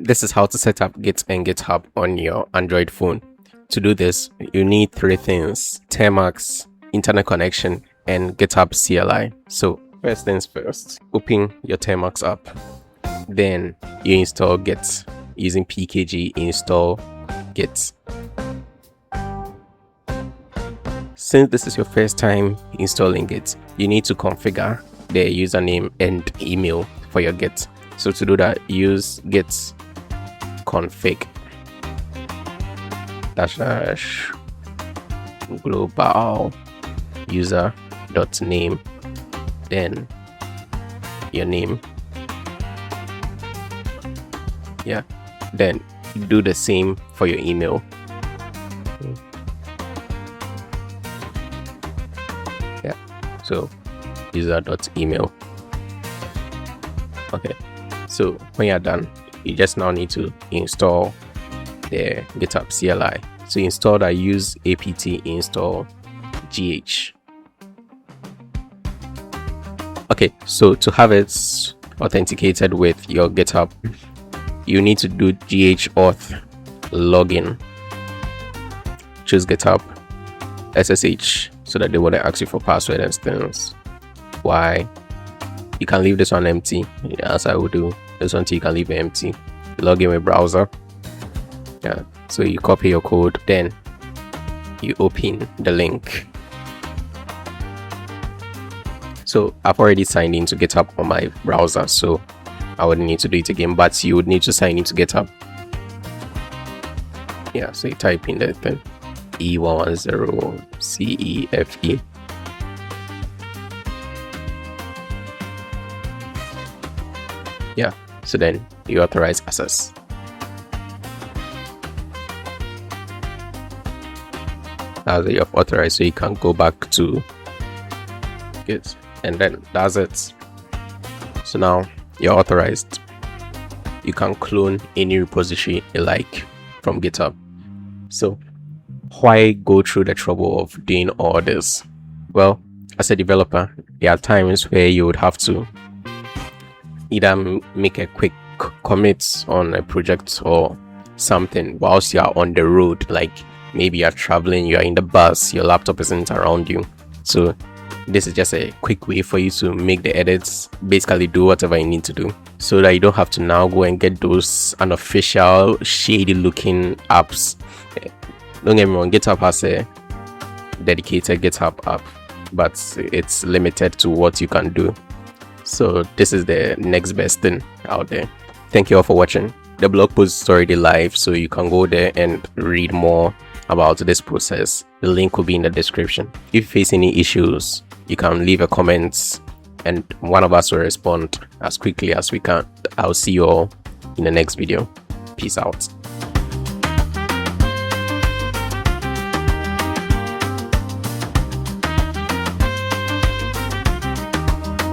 This is how to set up Git and GitHub on your Android phone. To do this, you need three things: Termux, internet connection, and GitHub CLI. So first things first, open your Termux app. Then you install Git using pkg install Git. Since this is your first time installing Git, you need to configure the username and email for your Git. So to do that, use git config -- global user.name, then your name. Yeah, then do the same for your email. Yeah, so user.email. Okay, so when you're done, you just now need to install the GitHub CLI. So install that, use apt install gh. Okay, so to have it authenticated with your GitHub, you need to do gh auth login. Choose GitHub SSH so that they won't ask you for password and things. Why? You can leave this one empty, as I would do. This one too, you can leave it empty. Log in with browser. Yeah, so you copy your code, then you open the link. So I've already signed into GitHub on my browser, so I wouldn't need to do it again, but you would need to sign into GitHub. Yeah, so you type in the thing E110CEFE. Yeah, so then you authorize access. Now that you have authorized, so you can go back to Git, and then that's it. So now you're authorized. You can clone any repository you like from GitHub. So why go through the trouble of doing all this? Well, as a developer, there are times where you would have to either make a quick commit on a project or something whilst you are on the road, like maybe you're traveling, you're in the bus, your laptop isn't around you. So this is just a quick way for you to make the edits, basically do whatever you need to do, so that you don't have to now go and get those unofficial shady looking apps. Don't get me wrong, GitHub has a dedicated GitHub app, but it's limited to what you can do. So this is the next best thing out there. Thank you all for watching. The blog post is already live, so you can go there and read more about this process. The link will be in the description. If you face any issues, you can leave a comment and one of us will respond as quickly as we can. I'll see you all in the next video. Peace out.